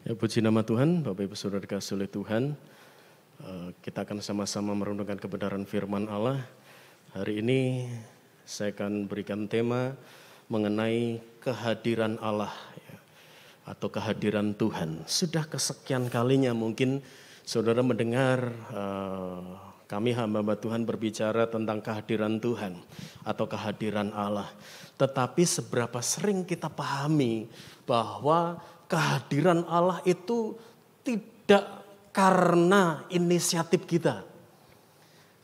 Ya, puji nama Tuhan, Bapak Ibu Saudara dikasihi oleh Tuhan. Kita akan sama-sama merenungkan kebenaran firman Allah. Hari ini saya akan berikan tema mengenai kehadiran Allah ya, atau kehadiran Tuhan. Sudah kesekian kalinya mungkin saudara mendengar kami hamba Tuhan berbicara tentang kehadiran Tuhan atau kehadiran Allah. Tetapi seberapa sering kita pahami bahwa kehadiran Allah itu tidak karena inisiatif kita.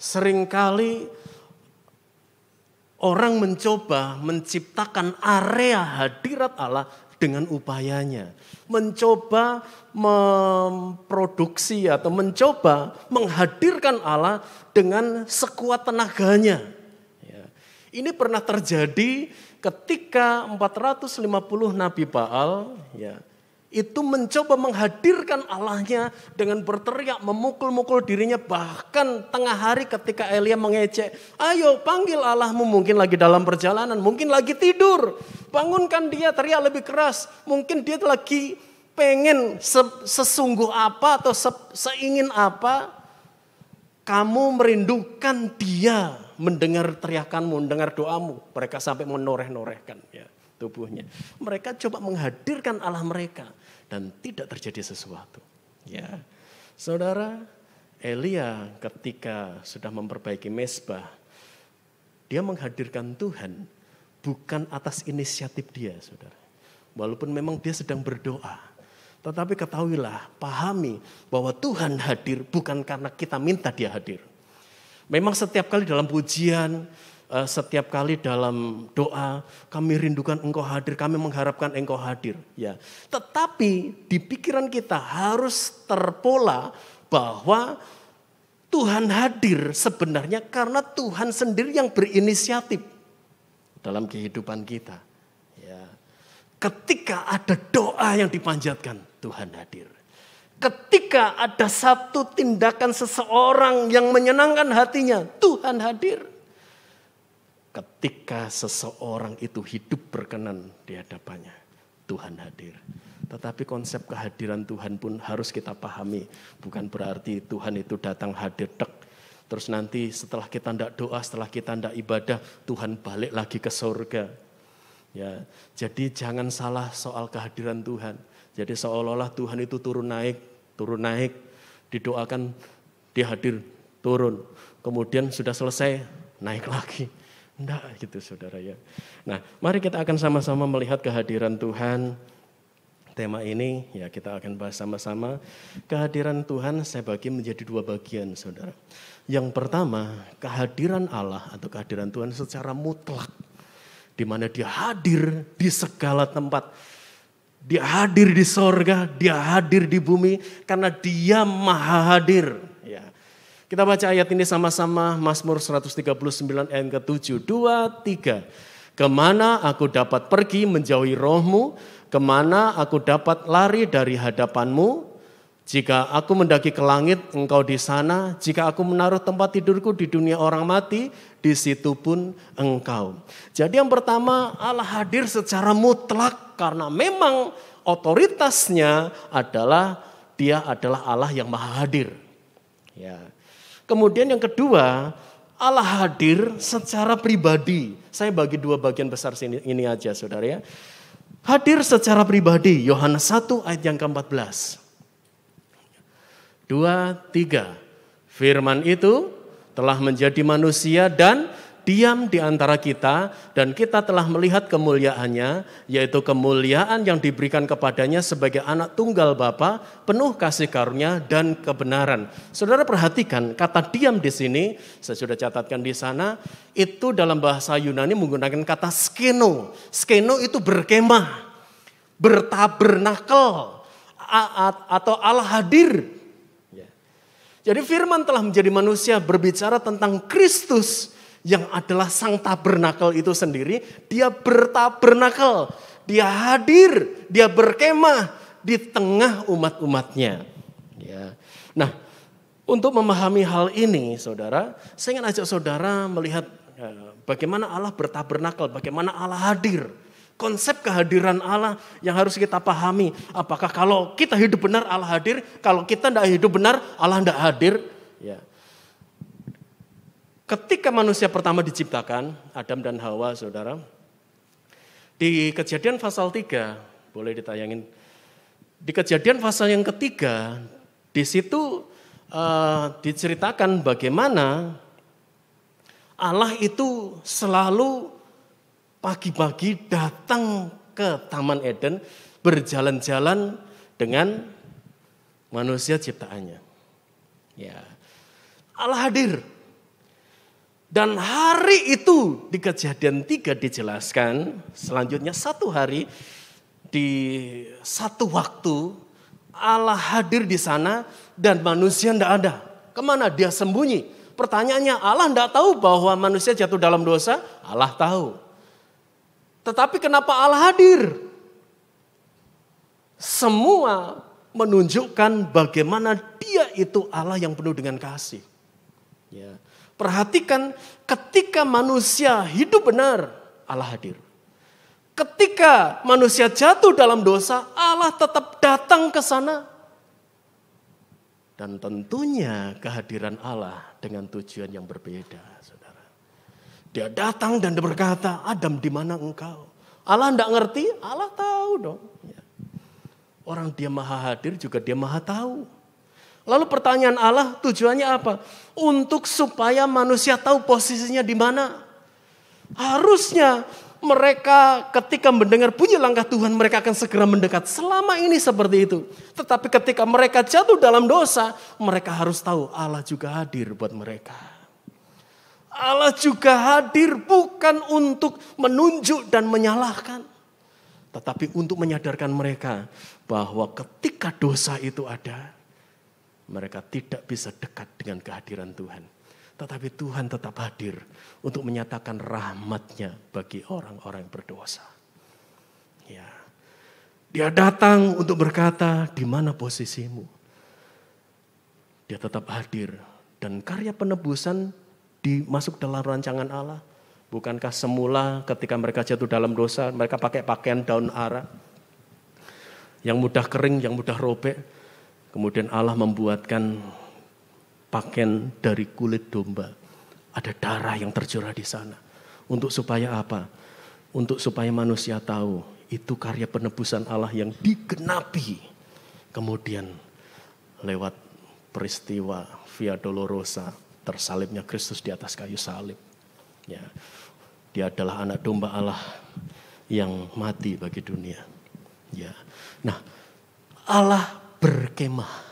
Seringkali orang mencoba menciptakan area hadirat Allah dengan upayanya. Mencoba memproduksi atau mencoba menghadirkan Allah dengan sekuat tenaganya. Ya. Ini pernah terjadi ketika 450 Nabi Baal ya, itu mencoba menghadirkan Allahnya dengan berteriak, memukul-mukul dirinya. Bahkan tengah hari ketika Elia mengejek, ayo panggil Allahmu, mungkin lagi dalam perjalanan, mungkin lagi tidur. Bangunkan dia, teriak lebih keras. Mungkin dia lagi pengen sesungguh apa atau seingin apa. Kamu merindukan dia mendengar teriakanmu, mendengar doamu. Mereka sampai menoreh-norehkan ya, tubuhnya. Mereka coba menghadirkan Allah mereka. Dan tidak terjadi sesuatu. Ya, saudara, Elia ketika sudah memperbaiki mezbah, dia menghadirkan Tuhan bukan atas inisiatif dia, saudara. Walaupun memang dia sedang berdoa, tetapi ketahuilah, pahami bahwa Tuhan hadir bukan karena kita minta dia hadir. Memang setiap kali dalam pujian, setiap kali dalam doa, kami rindukan Engkau hadir, kami mengharapkan Engkau hadir. Ya, tetapi di pikiran kita harus terpola bahwa Tuhan hadir sebenarnya karena Tuhan sendiri yang berinisiatif dalam kehidupan kita. Ya, ketika ada doa yang dipanjatkan, Tuhan hadir. Ketika ada satu tindakan seseorang yang menyenangkan hatinya, Tuhan hadir. Ketika seseorang itu hidup berkenan di hadapannya, Tuhan hadir. Tetapi konsep kehadiran Tuhan pun harus kita pahami. Bukan berarti Tuhan itu datang hadir tek. Terus nanti setelah kita tidak doa, setelah kita tidak ibadah, Tuhan balik lagi ke surga. Ya, jadi jangan salah soal kehadiran Tuhan. Jadi seolah-olah Tuhan itu turun naik, didoakan, dia hadir, turun. Kemudian sudah selesai, naik lagi. Enggak gitu saudara ya. Nah, mari kita akan sama-sama melihat kehadiran Tuhan. Tema ini ya kita akan bahas sama-sama. Kehadiran Tuhan saya bagi menjadi dua bagian saudara. Yang pertama, kehadiran Allah atau kehadiran Tuhan secara mutlak. Di mana dia hadir di segala tempat. Dia hadir di sorga, dia hadir di bumi karena dia maha hadir. Ya. Kita baca ayat ini sama-sama, Mazmur 139 ayat ke-7, 2, 3. Kemana aku dapat pergi menjauhi rohmu, kemana aku dapat lari dari hadapanmu. Jika aku mendaki ke langit, engkau di sana. Jika aku menaruh tempat tidurku di dunia orang mati, di situ pun engkau. Jadi yang pertama, Allah hadir secara mutlak karena memang otoritasnya adalah dia adalah Allah yang maha hadir. Ya. Kemudian yang kedua, Allah hadir secara pribadi. Saya bagi dua bagian besar ini aja saudara ya. Hadir secara pribadi, Yohanes 1 ayat yang ke-14. 2, 3. Firman itu telah menjadi manusia dan diam di antara kita dan kita telah melihat kemuliaannya, yaitu kemuliaan yang diberikan kepadanya sebagai anak tunggal Bapa, penuh kasih karunia dan kebenaran. Saudara perhatikan kata diam di sini, saya sudah catatkan di sana, itu dalam bahasa Yunani menggunakan kata skeno. Skeno itu berkemah, bertabernakel atau Allah hadir. Jadi firman telah menjadi manusia berbicara tentang Kristus yang adalah sang tabernakel itu sendiri. Dia bertabernakel, dia hadir, dia berkemah di tengah umat-umatnya. Ya. Nah, untuk memahami hal ini saudara, saya ingin ajak saudara melihat bagaimana Allah bertabernakel, bagaimana Allah hadir. Konsep kehadiran Allah yang harus kita pahami. Apakah kalau kita hidup benar Allah hadir, kalau kita tidak hidup benar Allah tidak hadir. Ya. Ketika manusia pertama diciptakan, Adam dan Hawa, saudara, di Kejadian pasal 3, boleh ditayangin. Di Kejadian pasal yang ketiga, di situ diceritakan bagaimana Allah itu selalu pagi-pagi datang ke Taman Eden, berjalan-jalan dengan manusia ciptaannya. Ya, Allah hadir. Dan hari itu di Kejadian 3 dijelaskan, selanjutnya satu hari di satu waktu Allah hadir di sana dan manusia tidak ada. Kemana dia sembunyi? Pertanyaannya, Allah tidak tahu bahwa manusia jatuh dalam dosa? Allah tahu. Tetapi kenapa Allah hadir? Semua menunjukkan bagaimana dia itu Allah yang penuh dengan kasih. Ya. Perhatikan ketika manusia hidup benar, Allah hadir. Ketika manusia jatuh dalam dosa, Allah tetap datang ke sana. Dan tentunya kehadiran Allah dengan tujuan yang berbeda, saudara. Dia datang dan berkata, Adam di mana engkau? Allah tidak ngerti, Allah tahu dong. Ya. Orang dia maha hadir juga dia maha tahu. Lalu pertanyaan Allah tujuannya apa? Untuk supaya manusia tahu posisinya di mana. Harusnya mereka ketika mendengar bunyi langkah Tuhan mereka akan segera mendekat. Selama ini seperti itu. Tetapi ketika mereka jatuh dalam dosa, mereka harus tahu Allah juga hadir buat mereka. Allah juga hadir bukan untuk menunjuk dan menyalahkan. Tetapi untuk menyadarkan mereka bahwa ketika dosa itu ada, mereka tidak bisa dekat dengan kehadiran Tuhan. Tetapi Tuhan tetap hadir untuk menyatakan rahmat-Nya bagi orang-orang yang berdosa. Ya. Dia datang untuk berkata, di mana posisimu? Dia tetap hadir. Dan karya penebusan dimasuk dalam rancangan Allah. Bukankah semula ketika mereka jatuh dalam dosa, mereka pakai pakaian daun ara. Yang mudah kering, yang mudah robek. Kemudian Allah membuatkan pakaian dari kulit domba. Ada darah yang tercurah di sana. Untuk supaya apa? Untuk supaya manusia tahu itu karya penebusan Allah yang digenapi. Kemudian lewat peristiwa Via Dolorosa, tersalibnya Kristus di atas kayu salib. Ya, dia adalah anak domba Allah yang mati bagi dunia. Ya. Nah, Allah berkemah.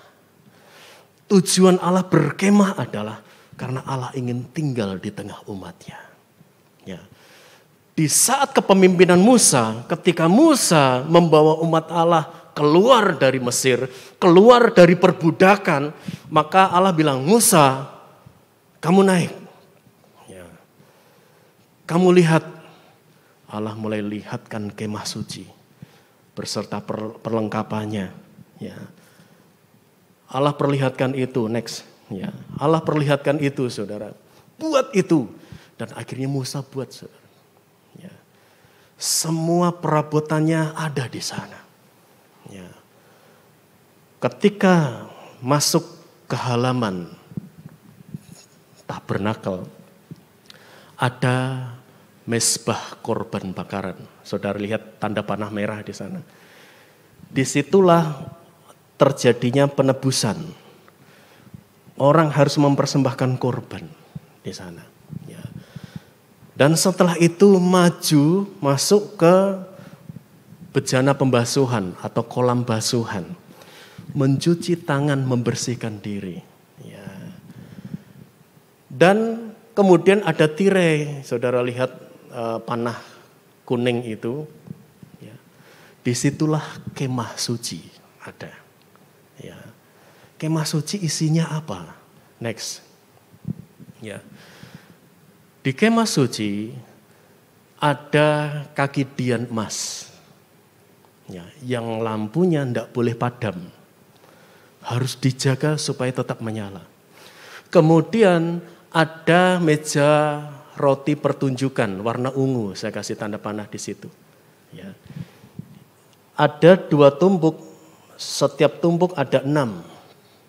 Tujuan Allah berkemah adalah karena Allah ingin tinggal di tengah umatnya. Ya. Di saat kepemimpinan Musa, ketika Musa membawa umat Allah keluar dari Mesir, keluar dari perbudakan, maka Allah bilang, Musa, kamu naik. Ya. Kamu lihat, Allah mulai lihatkan kemah suci beserta perlengkapannya. Ya. Allah perlihatkan itu, next. Ya. Allah perlihatkan itu, saudara. Buat itu. Dan akhirnya Musa buat, saudara. Ya. Semua perabotannya ada di sana. Ya. Ketika masuk ke halaman tabernakel, ada mezbah korban bakaran. Saudara lihat tanda panah merah di sana. Disitulah terjadinya penebusan. Orang harus mempersembahkan korban di sana. Ya. Dan setelah itu maju masuk ke bejana pembasuhan atau kolam basuhan. Mencuci tangan, membersihkan diri. Ya. Dan kemudian ada tirai, saudara lihat panah kuning itu. Ya. Disitulah kemah suci ada. Ya. Kemah suci isinya apa? Next. Ya. Di kemah suci ada kaki dian emas. Ya, yang lampunya tidak boleh padam. Harus dijaga supaya tetap menyala. Kemudian ada meja roti pertunjukan warna ungu, saya kasih tanda panah di situ. Ya. Ada 2 tumpuk, setiap tumpuk ada 6.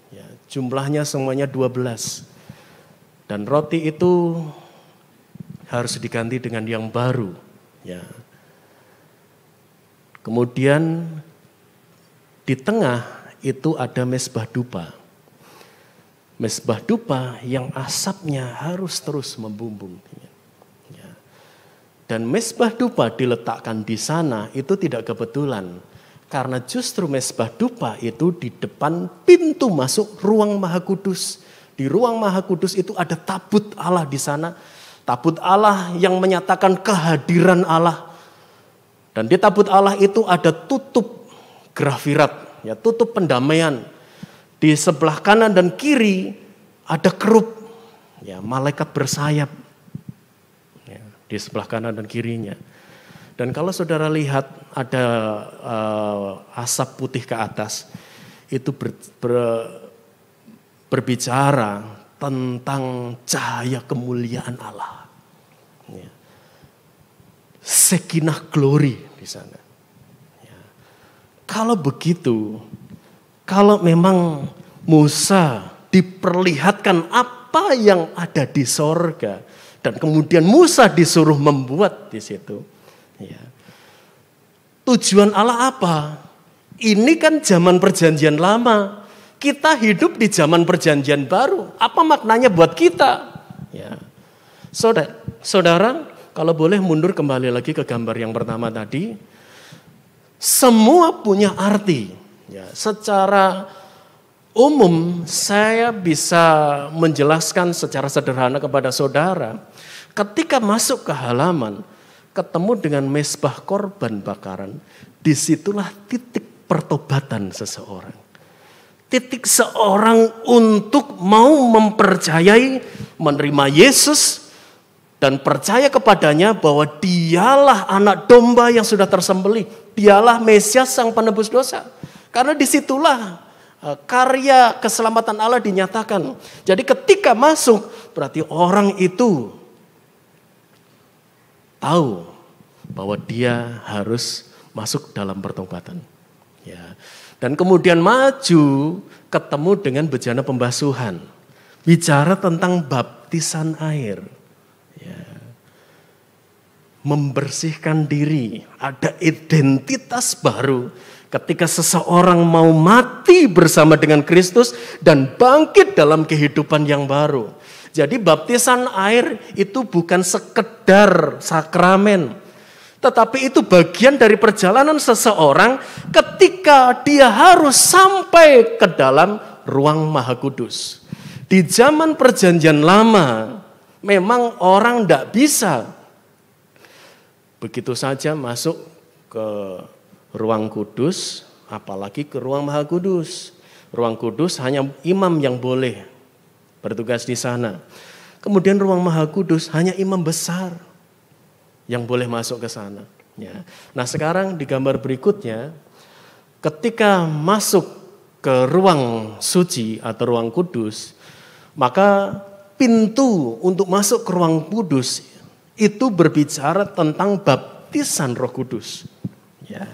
Ya, jumlahnya semuanya 12. Dan roti itu harus diganti dengan yang baru. Ya. Kemudian di tengah itu ada mezbah dupa. Mezbah dupa yang asapnya harus terus membumbung. Ya. Dan mezbah dupa diletakkan di sana itu tidak kebetulan. Karena justru mezbah dupa itu di depan pintu masuk ruang Maha Kudus. Di ruang Maha Kudus itu ada tabut Allah di sana. Tabut Allah yang menyatakan kehadiran Allah. Dan di tabut Allah itu ada tutup grafirat, ya, tutup pendamaian. Di sebelah kanan dan kiri ada kerub, ya, malaikat bersayap. Ya, di sebelah kanan dan kirinya. Dan kalau saudara lihat ada asap putih ke atas, itu berbicara tentang cahaya kemuliaan Allah. Ya. Shekinah glory di sana. Ya. Kalau begitu, kalau memang Musa diperlihatkan apa yang ada di sorga, dan kemudian Musa disuruh membuat di situ. Ya. Tujuan Allah apa? Ini kan zaman perjanjian lama. Kita hidup di zaman perjanjian baru. Apa maknanya buat kita? Ya. Saudara, kalau boleh mundur kembali lagi ke gambar yang pertama tadi. Semua punya arti. Ya, secara umum saya bisa menjelaskan secara sederhana kepada saudara. Ketika masuk ke halaman, ketemu dengan mezbah korban bakaran, disitulah titik pertobatan seseorang. Titik seorang untuk mau mempercayai, menerima Yesus, dan percaya kepadanya bahwa dialah anak domba yang sudah tersembelih. Dialah Mesias sang penebus dosa. Karena disitulah karya keselamatan Allah dinyatakan. Jadi ketika masuk, berarti orang itu tahu bahwa dia harus masuk dalam pertobatan. Ya. Dan kemudian maju ketemu dengan bejana pembasuhan. Bicara tentang baptisan air. Ya. Membersihkan diri. Ada identitas baru. Ketika seseorang mau mati bersama dengan Kristus dan bangkit dalam kehidupan yang baru. Jadi baptisan air itu bukan sekedar sakramen, tetapi itu bagian dari perjalanan seseorang ketika dia harus sampai ke dalam ruang Maha Kudus. Di zaman perjanjian lama, memang orang tidak bisa begitu saja masuk ke ruang kudus, apalagi ke ruang Maha Kudus. Ruang kudus hanya imam yang boleh bertugas di sana. Kemudian ruang Maha Kudus hanya imam besar yang boleh masuk ke sana. Ya. Nah sekarang di gambar berikutnya, ketika masuk ke ruang suci atau ruang kudus, maka pintu untuk masuk ke ruang kudus itu berbicara tentang baptisan Roh Kudus. Ya.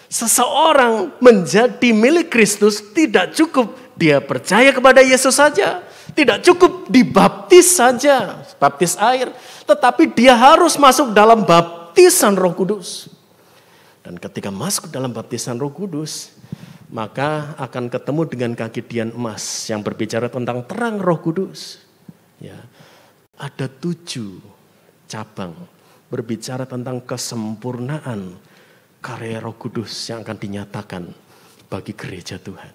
Seseorang menjadi milik Kristus tidak cukup dia percaya kepada Yesus saja. Tidak cukup dibaptis saja, baptis air. Tetapi dia harus masuk dalam baptisan Roh Kudus. Dan ketika masuk dalam baptisan Roh Kudus, maka akan ketemu dengan kaki dian emas yang berbicara tentang terang Roh Kudus. Ya, ada 7 cabang berbicara tentang kesempurnaan karya Roh Kudus yang akan dinyatakan bagi gereja Tuhan.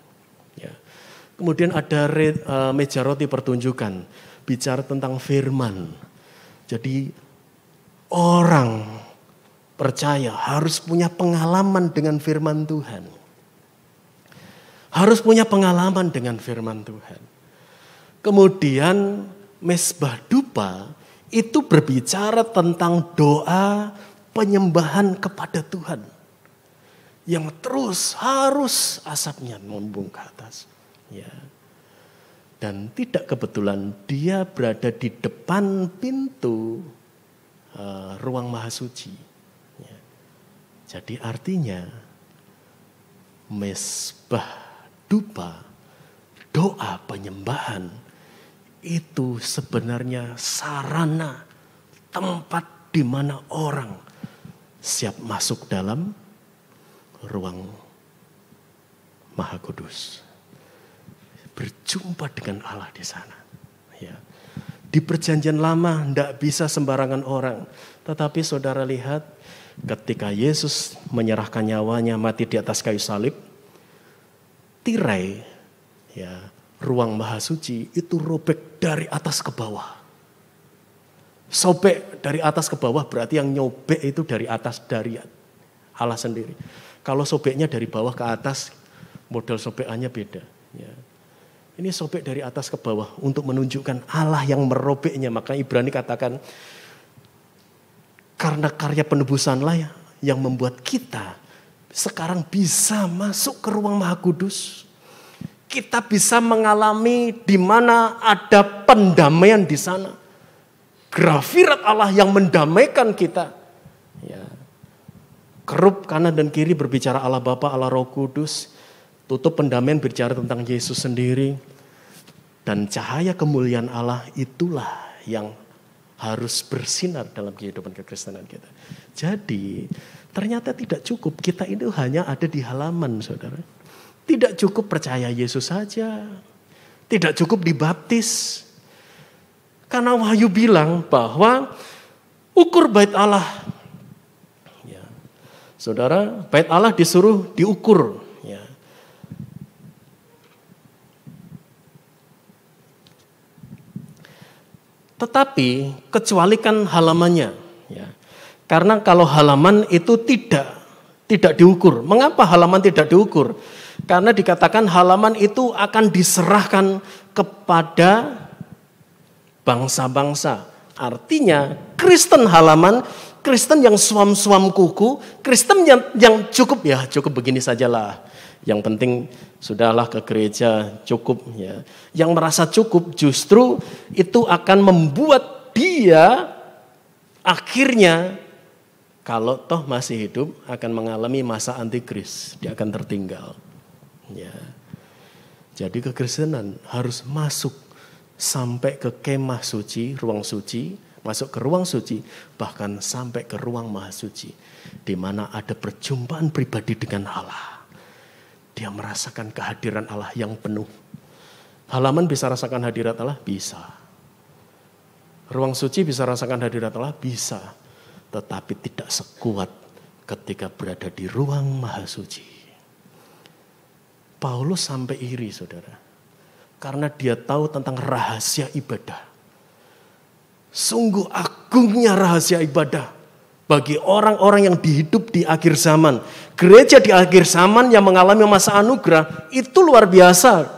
Ya. Kemudian ada meja roti pertunjukan, bicara tentang firman. Jadi orang percaya harus punya pengalaman dengan firman Tuhan. Harus punya pengalaman dengan firman Tuhan. Kemudian mezbah dupa itu berbicara tentang doa penyembahan kepada Tuhan. Yang terus harus asapnya membumbung ke atas. Ya. Dan tidak kebetulan dia berada di depan pintu ruang Maha Suci. Ya. Jadi artinya mesbah dupa, doa penyembahan itu sebenarnya sarana tempat di mana orang siap masuk dalam ruang Maha Kudus. Berjumpa dengan Allah di sana. Ya. Di perjanjian lama tidak bisa sembarangan orang. Tetapi saudara lihat ketika Yesus menyerahkan nyawanya mati di atas kayu salib. Tirai ya, ruang Maha Suci itu robek dari atas ke bawah. Sobek dari atas ke bawah berarti yang nyobek itu dari atas, dari Allah sendiri. Kalau sobeknya dari bawah ke atas, model sobekannya beda. Ya. Ini sobek dari atas ke bawah untuk menunjukkan Allah yang merobeknya. Maka Ibrani katakan, karena karya penebusanlah yang membuat kita sekarang bisa masuk ke ruang Maha Kudus. Kita bisa mengalami di mana ada pendamaian di sana. Grafirat Allah yang mendamaikan kita. Ya. Kerup kanan dan kiri berbicara Allah Bapa, Allah Roh Kudus. Tutup pendamaian berbicara tentang Yesus sendiri. Dan cahaya kemuliaan Allah itulah yang harus bersinar dalam kehidupan kekristenan kita. Jadi ternyata tidak cukup kita itu hanya ada di halaman, saudara. Tidak cukup percaya Yesus saja. Tidak cukup dibaptis. Karena Wahyu bilang bahwa ukur bait Allah. Ya. Saudara, bait Allah disuruh diukur. Ya. Tetapi kecualikan halamannya. Ya. Karena kalau halaman itu tidak diukur. Mengapa halaman tidak diukur? Karena dikatakan halaman itu akan diserahkan kepada bangsa-bangsa. Artinya Kristen halaman, Kristen yang suam-suam kuku, Kristen yang cukup begini sajalah. Yang penting sudahlah ke gereja cukup ya. Yang merasa cukup justru itu akan membuat dia akhirnya kalau toh masih hidup akan mengalami masa antikris, dia akan tertinggal. Ya. Jadi kekristenan harus masuk sampai ke kemah suci, ruang suci, masuk ke ruang suci, bahkan sampai ke ruang Maha Suci, di mana ada perjumpaan pribadi dengan Allah. Dia merasakan kehadiran Allah yang penuh. Halaman bisa rasakan hadirat Allah? Bisa. Ruang suci bisa rasakan hadirat Allah? Bisa. Tetapi tidak sekuat ketika berada di ruang Maha Suci. Paulus sampai iri, saudara. Karena dia tahu tentang rahasia ibadah. Sungguh agungnya rahasia ibadah bagi orang-orang yang hidup di akhir zaman. Gereja di akhir zaman yang mengalami masa anugerah itu luar biasa.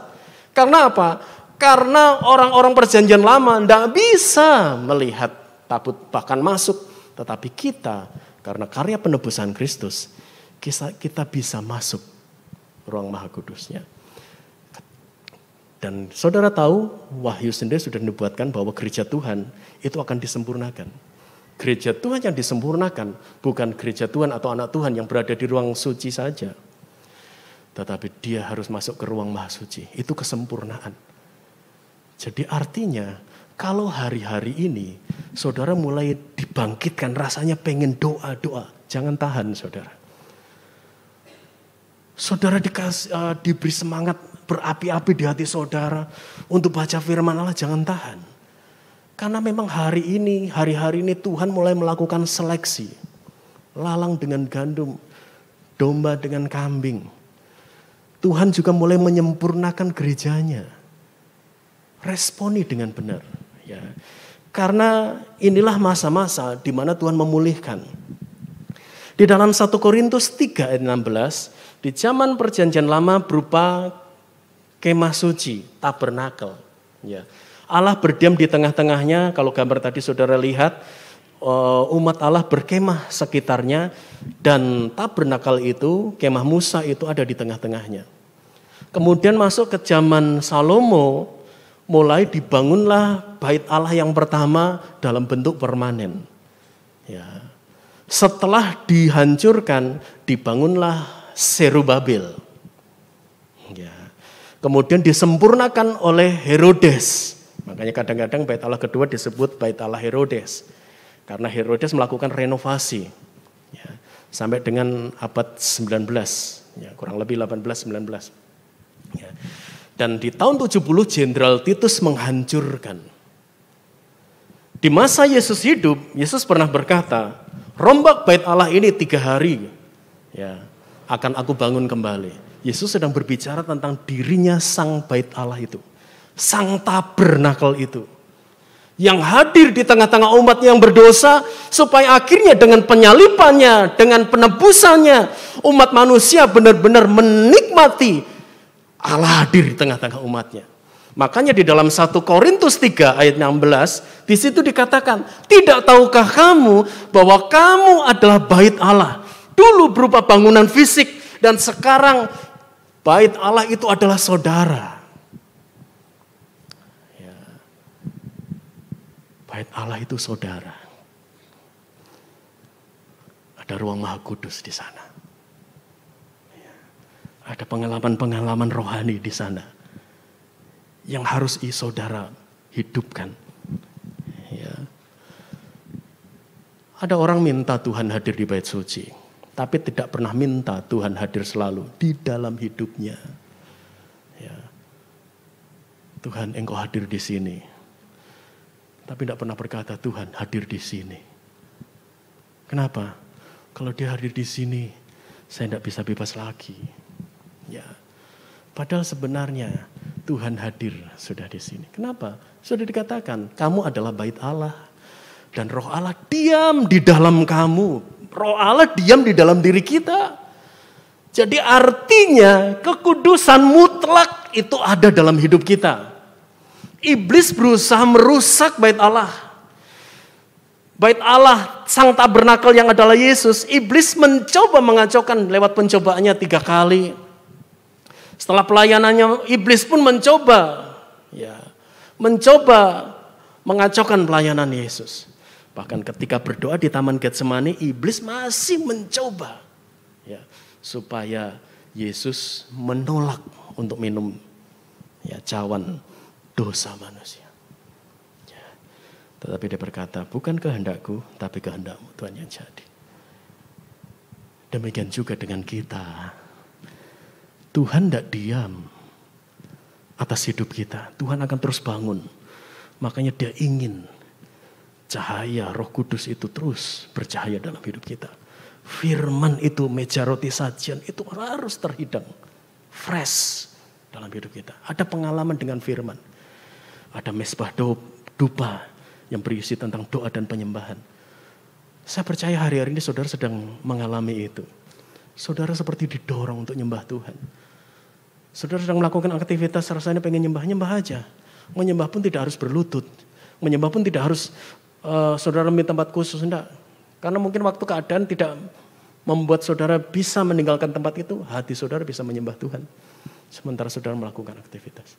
Karena apa? Karena orang-orang perjanjian lama tidak bisa melihat tabut bahkan masuk. Tetapi kita, karena karya penebusan Kristus, kita bisa masuk ruang Maha Kudusnya. Dan saudara tahu, Wahyu sendiri sudah dibuatkan bahwa gereja Tuhan itu akan disempurnakan. Gereja Tuhan yang disempurnakan bukan gereja Tuhan atau anak Tuhan yang berada di ruang suci saja. Tetapi dia harus masuk ke ruang Maha Suci. Itu kesempurnaan. Jadi artinya kalau hari-hari ini saudara mulai dibangkitkan rasanya pengen doa-doa. Jangan tahan saudara. Saudara diberi semangat berapi-api di hati saudara untuk baca firman Allah, jangan tahan. Karena memang hari-hari ini Tuhan mulai melakukan seleksi. Lalang dengan gandum, domba dengan kambing. Tuhan juga mulai menyempurnakan gerejanya. Responi dengan benar. Ya. Karena inilah masa-masa di mana Tuhan memulihkan. Di dalam 1 Korintus 3 ayat 16, di zaman perjanjian lama berupa kemah suci, tabernakel. Ya. Allah berdiam di tengah-tengahnya, kalau gambar tadi saudara lihat, umat Allah berkemah sekitarnya, dan tabernakel itu, kemah Musa itu ada di tengah-tengahnya. Kemudian masuk ke zaman Salomo, mulai dibangunlah bait Allah yang pertama dalam bentuk permanen. Ya. Setelah dihancurkan, dibangunlah Zerubabel. Ya. Kemudian disempurnakan oleh Herodes. Makanya kadang-kadang bait Allah kedua disebut bait Allah Herodes. Karena Herodes melakukan renovasi. Ya. Sampai dengan abad 19. Ya, kurang lebih 18-19. Ya. Dan di tahun 70 Jenderal Titus menghancurkan. Di masa Yesus hidup, Yesus pernah berkata, rombak bait Allah ini 3 hari. Ya, akan aku bangun kembali. Yesus sedang berbicara tentang dirinya sang bait Allah itu. Sang tabernakel itu. Yang hadir di tengah-tengah umat yang berdosa. Supaya akhirnya dengan penyalipannya, dengan penebusannya. Umat manusia benar-benar menikmati Allah hadir di tengah-tengah umatnya. Makanya di dalam 1 Korintus 3 ayat 16. Di situ dikatakan, tidak tahukah kamu bahwa kamu adalah bait Allah. Dulu berupa bangunan fisik. Dan sekarang bait Allah itu adalah saudara. Ya. Bait Allah itu saudara. Ada ruang Maha Kudus di sana. Ya. Ada pengalaman-pengalaman rohani di sana. Yang harus saudara hidupkan. Ya. Ada orang minta Tuhan hadir di bait suci. Tapi tidak pernah minta Tuhan hadir selalu di dalam hidupnya. Ya. Tuhan, Engkau hadir di sini. Tapi tidak pernah berkata, Tuhan hadir di sini. Kenapa? Kalau dia hadir di sini, saya tidak bisa bebas lagi. Ya. Padahal sebenarnya Tuhan hadir sudah di sini. Kenapa? Sudah dikatakan, kamu adalah bait Allah. Dan roh Allah diam di dalam kamu. Roh Allah diam di dalam diri kita. Jadi artinya kekudusan mutlak itu ada dalam hidup kita. Iblis berusaha merusak bait Allah. Bait Allah, sang tabernakel yang adalah Yesus. Iblis mencoba mengacaukan lewat pencobaannya 3 kali. Setelah pelayanannya, iblis pun mencoba mengacaukan pelayanan Yesus. Bahkan ketika berdoa di Taman Getsemani, iblis masih mencoba supaya Yesus menolak untuk minum cawan dosa manusia. Ya. Tetapi dia berkata, bukan kehendakku, tapi kehendakmu Tuhan yang jadi. Demikian juga dengan kita. Tuhan tidak diam atas hidup kita. Tuhan akan terus bangun. Makanya dia ingin cahaya Roh Kudus itu terus bercahaya dalam hidup kita. Firman itu, meja roti sajian itu harus terhidang. Fresh dalam hidup kita. Ada pengalaman dengan firman. Ada mesbah dupa yang berisi tentang doa dan penyembahan. Saya percaya hari-hari ini saudara sedang mengalami itu. Saudara seperti didorong untuk nyembah Tuhan. Saudara sedang melakukan aktivitas rasanya pengen nyembah aja. Menyembah pun tidak harus berlutut. Menyembah pun tidak harus saudara minta tempat khusus, enggak. Karena mungkin waktu keadaan tidak membuat saudara bisa meninggalkan tempat itu, hati saudara bisa menyembah Tuhan. Sementara saudara melakukan aktivitas.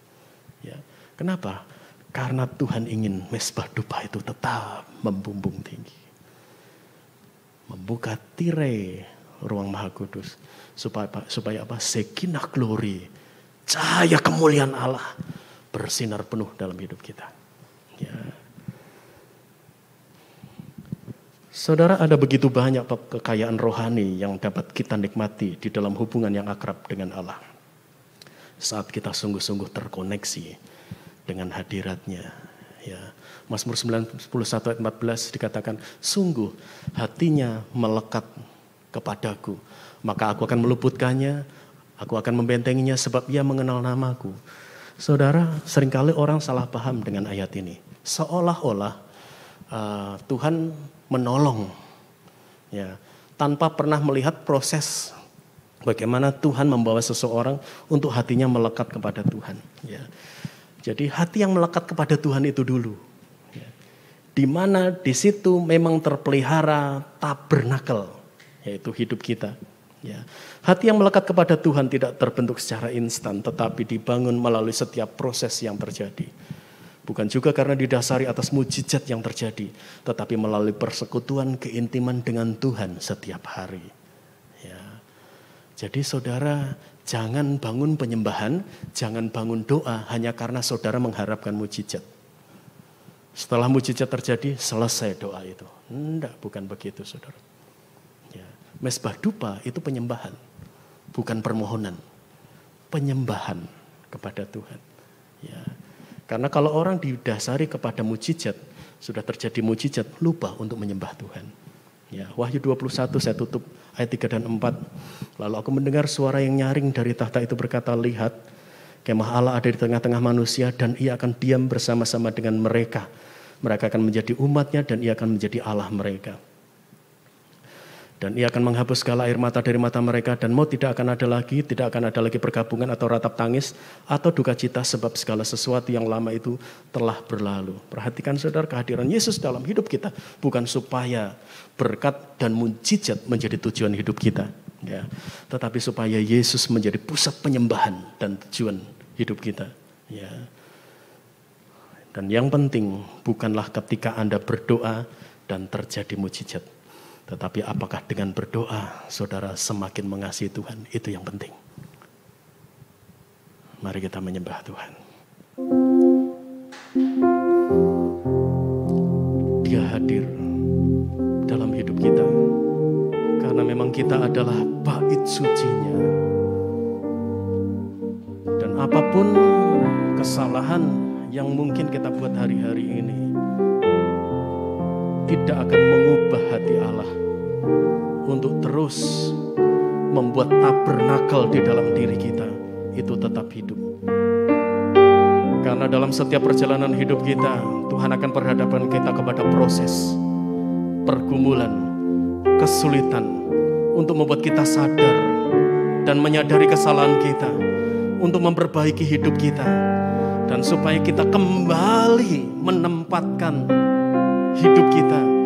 Ya. Kenapa? Karena Tuhan ingin mesbah dupa itu tetap membumbung tinggi. Membuka tirai ruang Maha Kudus. Supaya apa? Sekinah glory, cahaya kemuliaan Allah bersinar penuh dalam hidup kita. Ya. Saudara, ada begitu banyak kekayaan rohani yang dapat kita nikmati di dalam hubungan yang akrab dengan Allah. Saat kita sungguh-sungguh terkoneksi dengan hadiratnya. Ya. Mazmur 91 ayat 14 dikatakan, sungguh hatinya melekat kepadaku. Maka aku akan meluputkannya, aku akan membentenginya sebab ia mengenal namaku. Saudara, seringkali orang salah paham dengan ayat ini. Seolah-olah Tuhan menolong, ya, tanpa pernah melihat proses bagaimana Tuhan membawa seseorang untuk hatinya melekat kepada Tuhan. Ya. Jadi hati yang melekat kepada Tuhan itu dulu, ya. Di mana di situ memang terpelihara tabernakel, yaitu hidup kita. Ya. Hati yang melekat kepada Tuhan tidak terbentuk secara instan, tetapi dibangun melalui setiap proses yang terjadi. Bukan juga karena didasari atas mujizat yang terjadi, tetapi melalui persekutuan keintiman dengan Tuhan setiap hari. Ya. Jadi saudara, jangan bangun penyembahan, jangan bangun doa hanya karena saudara mengharapkan mujizat. Setelah mujizat terjadi, selesai doa itu. Enggak, bukan begitu saudara. Ya. Mezbah dupa itu penyembahan, bukan permohonan. Penyembahan kepada Tuhan. Ya. Karena kalau orang didasari kepada mujizat, sudah terjadi mujizat, lupa untuk menyembah Tuhan. Ya, Wahyu 21 saya tutup ayat 3 dan 4. Lalu aku mendengar suara yang nyaring dari tahta itu berkata, lihat, kemah Allah ada di tengah-tengah manusia dan ia akan diam bersama-sama dengan mereka. Mereka akan menjadi umatnya dan ia akan menjadi Allah mereka. Dan ia akan menghapus segala air mata dari mata mereka dan maut tidak akan ada lagi pergabungan atau ratap tangis atau duka cita sebab segala sesuatu yang lama itu telah berlalu. Perhatikan saudara, kehadiran Yesus dalam hidup kita bukan supaya berkat dan mujizat menjadi tujuan hidup kita, ya, tetapi supaya Yesus menjadi pusat penyembahan dan tujuan hidup kita. Ya. Dan yang penting bukanlah ketika Anda berdoa dan terjadi mujizat, tetapi apakah dengan berdoa saudara semakin mengasihi Tuhan, itu yang penting. Mari kita menyembah Tuhan. Dia hadir dalam hidup kita, karena memang kita adalah bait sucinya. Dan apapun kesalahan yang mungkin kita buat hari-hari ini, tidak akan mengubah hati Allah untuk terus membuat tabernakel di dalam diri kita itu tetap hidup. Karena dalam setiap perjalanan hidup kita, Tuhan akan perhadapkan kita kepada proses, pergumulan, kesulitan untuk membuat kita sadar dan menyadari kesalahan kita, untuk memperbaiki hidup kita, dan supaya kita kembali menempatkan hidup kita